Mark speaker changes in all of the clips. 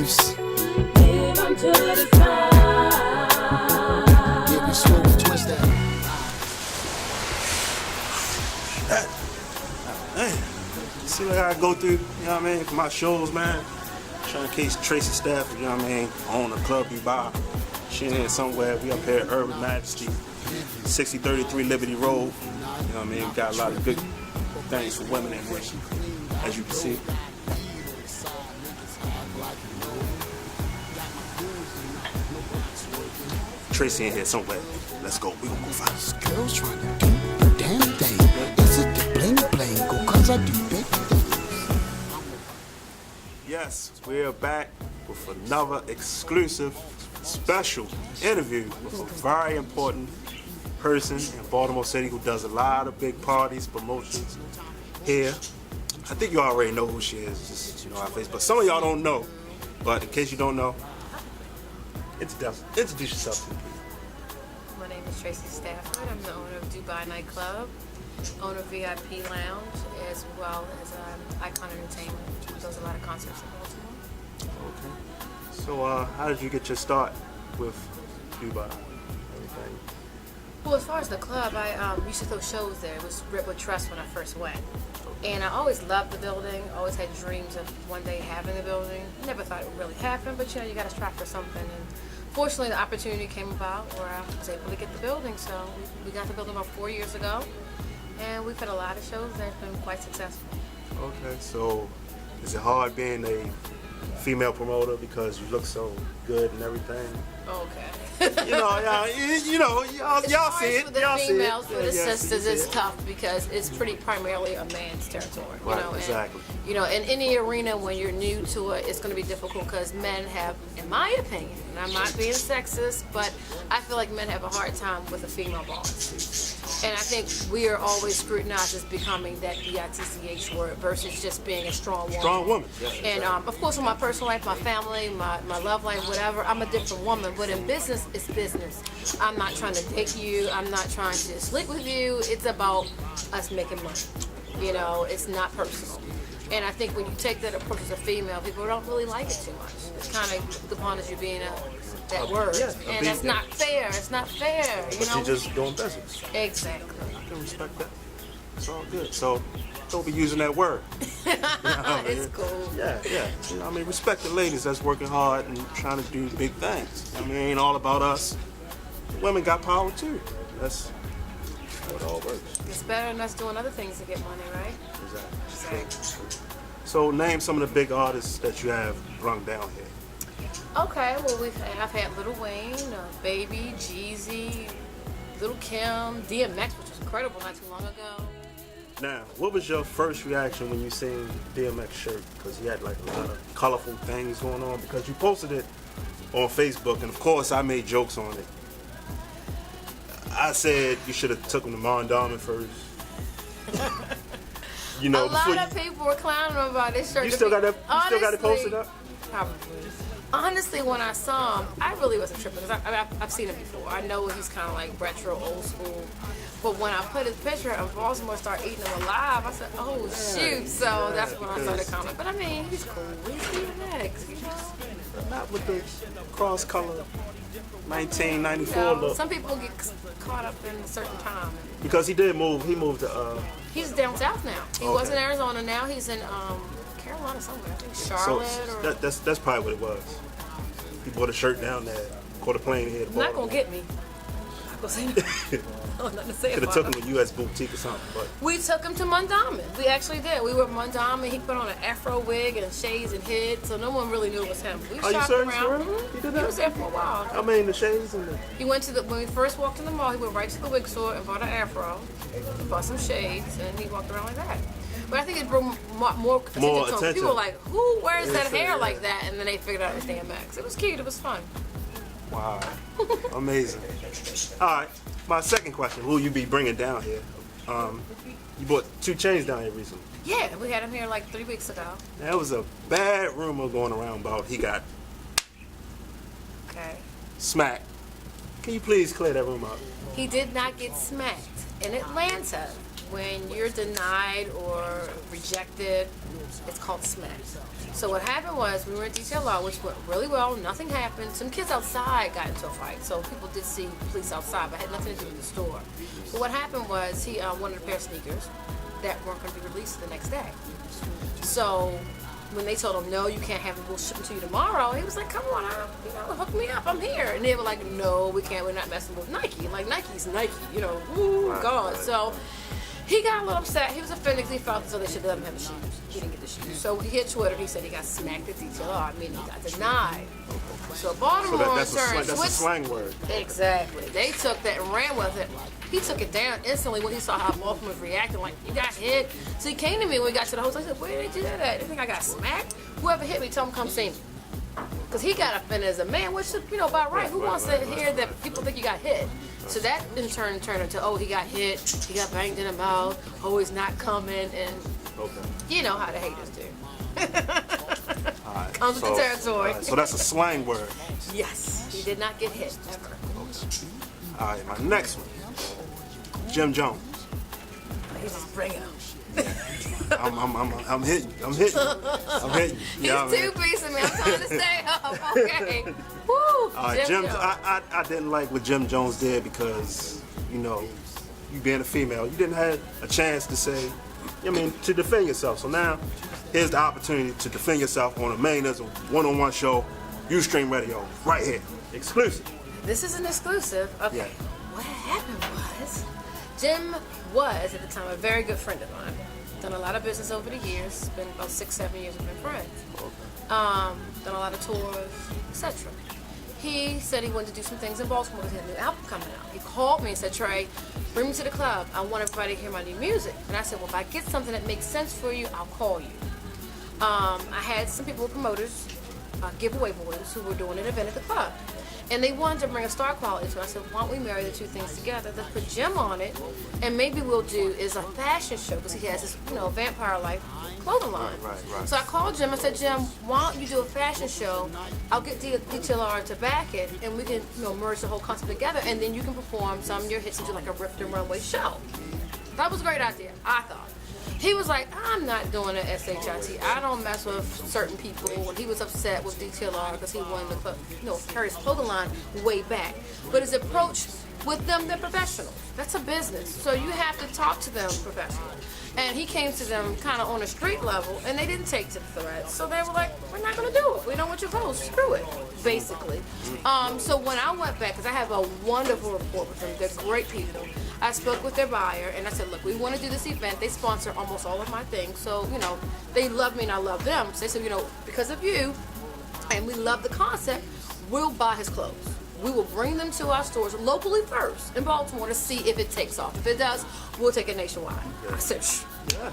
Speaker 1: waves.
Speaker 2: Live unto the side.
Speaker 1: Yeah, we smooth, twist that.
Speaker 3: Man, see what I go through, you know what I mean, for my shows, man. Trying to case Tracye Stafford, you know what I mean, own a club you buy. She in here somewhere. We up here at Urban Majesty, 6033 Liberty Road. You know what I mean? We got a lot of good things for women in here, as you can see. Tracy in here somewhere. Let's go. We gonna go find
Speaker 1: These girls trying to do the damn thing. Is it the bling bling? Go cause I do big things.
Speaker 3: Yes, we're back with another exclusive, special interview with a very important person in Baltimore City who does a lot of big parties, promotions here. I think you already know who she is, just you know our face, but some of y'all don't know. But in case you don't know, introduce yourself to me.
Speaker 4: My name is Tracye Stafford. I'm the owner of Dubai Nightclub, owner of VIP Lounge, as well as Icon Entertainment, who does a lot of concerts in Baltimore.
Speaker 3: Okay. So how did you get your start with Dubai? Everything.
Speaker 4: Well, as far as the club, I used to throw shows there. It was Redwood Trust when I first went. And I always loved the building, always had dreams of one day having the building. Never thought it would really happen, but you know, you got to strive for something. And fortunately, the opportunity came about where I was able to get the building. So we got the building about 4 years ago, and we've had a lot of shows there. It's been quite successful.
Speaker 3: Okay, so is it hard being a female promoter because you look so good and everything?
Speaker 4: Okay.
Speaker 3: Y'all see it.
Speaker 4: For the
Speaker 3: Y'all see it.
Speaker 4: females, for the
Speaker 3: Yeah,
Speaker 4: sisters,
Speaker 3: see
Speaker 4: it's
Speaker 3: it.
Speaker 4: tough because it's pretty primarily a man's territory.
Speaker 3: Right,
Speaker 4: You know,
Speaker 3: exactly.
Speaker 4: And, you know, in any arena when you're new to it, it's going to be difficult because men have, in my opinion, and I'm not being sexist, but I feel like men have a hard time with a female boss. And I think we are always scrutinized as becoming that bitch word versus just being a strong woman.
Speaker 3: Strong woman. Yeah,
Speaker 4: And of course, in my personal life, my family, my love life, whatever, I'm a different woman. But in business, it's business. I'm not trying to date you. I'm not trying to sleep with you. It's about us making money. You know, it's not personal. And I think when you take that approach as a female, people don't really like it too much. It's kind of looked upon as you being that word.
Speaker 3: Yeah,
Speaker 4: And that's not fair. It's not fair. You
Speaker 3: But
Speaker 4: know?
Speaker 3: you're just doing business.
Speaker 4: Exactly.
Speaker 3: I can respect that. It's all good. So don't be using that word. You know what I mean?
Speaker 4: It's cool.
Speaker 3: Yeah. You know, I mean, respect the ladies that's working hard and trying to do big things. I mean, it ain't all about us. Women got power too. That's how it all works.
Speaker 4: It's better than us doing other things to get money, right?
Speaker 3: Exactly. So name some of the big artists that you have rung down here.
Speaker 4: Okay, well I've had Lil Wayne, Baby, Jeezy, Lil Kim, DMX, which was incredible not too long ago.
Speaker 3: Now, what was your first reaction when you seen DMX shirt? Because he had like a lot of colorful things going on. Because you posted it on Facebook, and of course I made jokes on it. I said you should have took him to Maine-Izm first. You know,
Speaker 4: a lot of people were clowning about this shirt.
Speaker 3: You still got that? You still got it posted up?
Speaker 4: Probably. Honestly, when I saw him, I really wasn't tripping because I've seen him before. I know he's kind of like retro, old school. But when I put his picture and Baltimore started eating him alive, I said, "Oh shoot!" So that's when I started commenting. But I mean, he's cool. He's DMX, you know.
Speaker 3: Not with the cross color 1994
Speaker 4: You know,
Speaker 3: look.
Speaker 4: some people get caught up in a certain time.
Speaker 3: Because he did move. He moved to.
Speaker 4: He's down south now. He
Speaker 3: Okay.
Speaker 4: was in Arizona. Now he's in Carolina somewhere. I think Charlotte or.
Speaker 3: That's probably what it was. He bought a shirt down there, caught a plane here to
Speaker 4: Not
Speaker 3: Baltimore.
Speaker 4: gonna get me. Not gonna say nothing. Nothing to say
Speaker 3: Could have
Speaker 4: about
Speaker 3: took
Speaker 4: him.
Speaker 3: him to U.S. boutique or something, but
Speaker 4: We took him to Maine-Izm. We actually did. We were at Maine-Izm and he put on an afro wig and shades and hid, so no one really knew it was him. We
Speaker 3: Are you
Speaker 4: shopped
Speaker 3: serious?
Speaker 4: around.
Speaker 3: For real? He did that?
Speaker 4: He was there for a while.
Speaker 3: I mean the shades and the.
Speaker 4: He went to when we first walked in the mall, he went right to the wig store and bought an afro, bought some shades, and he walked around like that. But I think it brought more attention to him.
Speaker 3: attention.
Speaker 4: People were like, who wears that
Speaker 3: Yeah,
Speaker 4: hair
Speaker 3: yeah.
Speaker 4: like that? And then they figured out it was DMX. It was cute. It was fun.
Speaker 3: Wow, amazing. All right, my second question: who you be bringing down here? You bought 2 Chainz down here recently.
Speaker 4: Yeah, we had him here like 3 weeks ago.
Speaker 3: There was a bad rumor going around about he got
Speaker 4: Okay.
Speaker 3: smacked. Can you please clear that rumor up?
Speaker 4: He did not get smacked in Atlanta. when you're denied or rejected, it's called smack. So what happened was we were at detail law, which went really well. Nothing happened. Some kids outside got into a fight, so people did see police outside, but it had nothing to do with the store. But what happened was he wanted a pair of sneakers that weren't going to be released the next day. So when they told him, no, you can't have them, we'll ship them to you tomorrow, he was like, come on, hook me up, I'm here. And they were like, no, we can't, we're not messing with Nike. Like, Nike's Nike, ooh, God. So he got a little upset. He was offended because he felt as though they should let him have the shoes. He didn't get the shoes. So he hit Twitter, he said he got smacked at detail. I mean, he got denied. So Baltimore
Speaker 3: that's a slang word.
Speaker 4: Exactly. They took that and ran with it. He took it down instantly when he saw how Baltimore was reacting, like, you got hit. So he came to me when we got to the hotel. I said, where did you do that? They think I got smacked? Whoever hit me, tell him come see me. Because he got offended as a man, which is, about right. Who wants to hear that people think you got hit? So that in turn turned into, oh, he got hit, he got banged in the mouth, oh, he's not coming, and you know how the haters do.
Speaker 3: Right,
Speaker 4: Comes with the territory.
Speaker 3: So that's a slang word.
Speaker 4: Yes, he did not get hit ever.
Speaker 3: All right, my next one. Jim Jones.
Speaker 4: He just bring it up.
Speaker 3: I'm hitting.
Speaker 4: He's two-piecing me. I'm trying to stay up. Okay. Woo.
Speaker 3: All right, Jim. I didn't like what Jim Jones did because, you being a female, you didn't have a chance to say, to defend yourself. So now, here's the opportunity to defend yourself on a Maine-Izm one-on-one show, Ustream Radio, right here, exclusive.
Speaker 4: This is an exclusive. Okay.
Speaker 3: Yeah.
Speaker 4: What happened was, Jim was, at the time, a very good friend of mine. Done a lot of business over the years. It's been about 6-7 years we've been friends. Done a lot of tours, etc. He said he wanted to do some things in Baltimore because he had a new album coming out. He called me and said, Trey, bring me to the club. I want everybody to hear my new music. And I said, well, if I get something that makes sense for you, I'll call you. I had some people, promoters, giveaway boys, who were doing an event at the club. And they wanted to bring a star quality to it. I said, why don't we marry the two things together? Let's put Jim on it, and maybe we'll do is a fashion show, because he has this, Vampire Life clothing line.
Speaker 3: Right.
Speaker 4: So I called Jim. I said, Jim, why don't you do a fashion show? I'll get DTLR to back it, and we can, merge the whole concept together, and then you can perform some of your hits and do like a Rift and Runway show. That was a great idea, I thought. He was like, I'm not doing an SHIT. I don't mess with certain people. And he was upset with DTLR because he wanted to carry his clothing line way back. But his approach with them, they're professionals. That's a business. So you have to talk to them professionally. And he came to them kind of on a street level, and they didn't take to the threat. So they were like, we're not going to do it. We don't want your post. Screw it, basically. So when I went back, because I have a wonderful rapport with them, they're great people. I spoke with their buyer, and I said, look, we want to do this event. They sponsor almost all of my things. So, they love me and I love them. So they said, because of you, and we love the concept, we'll buy his clothes. We will bring them to our stores locally first in Baltimore to see if it takes off. If it does, we'll take it nationwide. I said,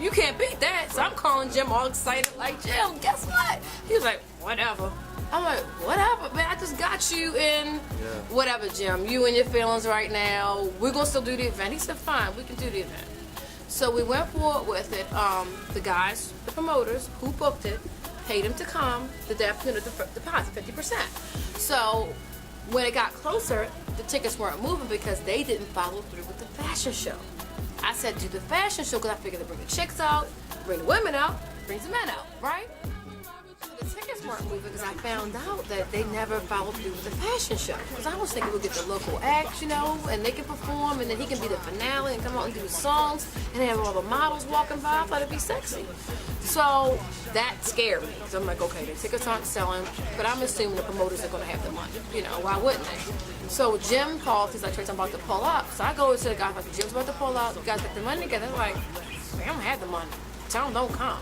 Speaker 4: you can't beat that. So I'm calling Jim all excited, like, Jim, guess what? He was like, whatever. I'm like, whatever, man, I just got you in whatever, Jim. You and your feelings right now. We're going to still do the event. He said, fine, we can do the event. So we went forward with it. The guys, the promoters who booked it, paid him to come, the deposit 50%. So when it got closer, the tickets weren't moving because they didn't follow through with the fashion show. I said, do the fashion show because I figured they'd bring the chicks out, bring the women out, bring the men out, right? The tickets weren't moving because I found out that they never followed through with the fashion show. Because I was thinking we'll get the local acts, and they can perform, and then he can be the finale and come out and do the songs, and have all the models walking by. I thought it'd be sexy. So that scared me. So I'm like, okay, the tickets aren't selling, but I'm assuming the promoters are going to have the money. Why wouldn't they? So Jim called. He's like, Tracy, I'm about to pull up. So I go to the guy, like, Jim's about to pull up. You guys get the money together. They're like, I don't have the money. Tell him don't come.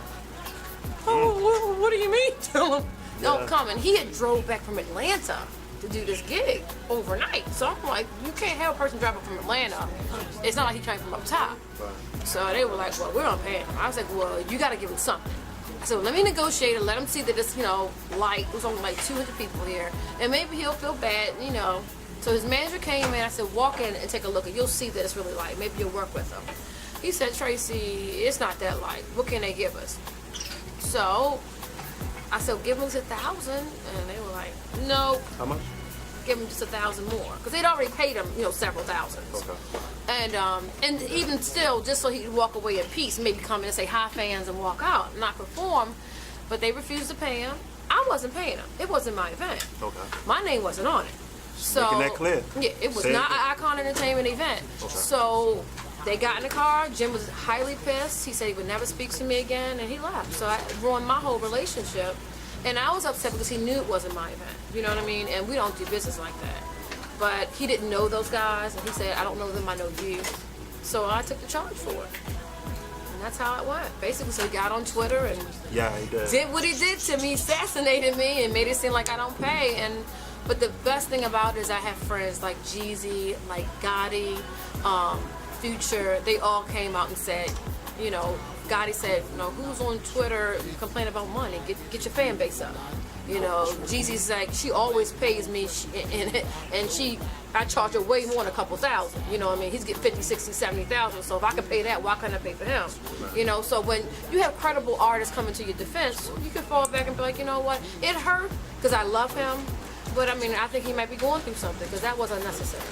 Speaker 4: Oh, what do you mean? Tell him don't come. And he had drove back from Atlanta to do this gig overnight. So I'm like, you can't have a person driving from Atlanta. It's not like he came from up top. So they were like, well, we're gonna pay him. I was like, well, you gotta give him something. I said, well, let me negotiate and let him see that it's, light. There's only like 200 people here. And maybe he'll feel bad, So his manager came in. I said, walk in and take a look and you'll see that it's really light. Maybe you'll work with him. He said, Tracy, it's not that light. What can they give us? So I said, give us 1,000, and they were like, no.
Speaker 3: How much?
Speaker 4: give him just 1,000 more because they'd already paid him, several thousands.
Speaker 3: Okay.
Speaker 4: And even still, just so he could walk away in peace, maybe come in and say hi fans and walk out, and not perform, but they refused to pay him. I wasn't paying him. It wasn't my event.
Speaker 3: Okay.
Speaker 4: My name wasn't on it. So
Speaker 3: Making that clear.
Speaker 4: Yeah, it was
Speaker 3: Say
Speaker 4: not
Speaker 3: it.
Speaker 4: an Icon Entertainment event.
Speaker 3: Okay.
Speaker 4: So they got in the car. Jim was highly pissed. He said he would never speak to me again, and he left. So I ruined my whole relationship. And I was upset because he knew it wasn't my event. You know what I mean? And we don't do business like that. But he didn't know those guys, and he said, I don't know them, I know you. So I took the charge for it. And that's how it went. Basically, so he got on Twitter and
Speaker 3: Yeah, he did.
Speaker 4: did what he did to me, assassinated me, and made it seem like I don't pay. But the best thing about it is I have friends like Jeezy, like Gotti, Future. They all came out and said, Gotti said, who's on Twitter complaining about money? Get your fan base up. Jeezy's like, she always pays me, I charge her way more than a couple thousand. He's getting 50, 60, 70,000. So if I can pay that, why couldn't I pay for him? So when you have credible artists coming to your defense, you can fall back and be like, you know what? It hurt because I love him, but I think he might be going through something because that was unnecessary.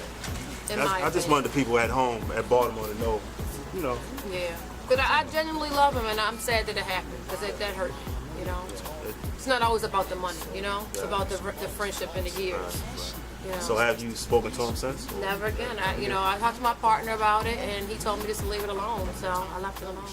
Speaker 3: I just wanted the people at home at Baltimore to know,
Speaker 4: Yeah. But I genuinely love him, and I'm sad that it happened because that hurt me, It's not always about the money, It's about the friendship and the years.
Speaker 3: So have you spoken to him since?
Speaker 4: Never again. I talked to my partner about it, and he told me just to leave it alone, so I left it alone.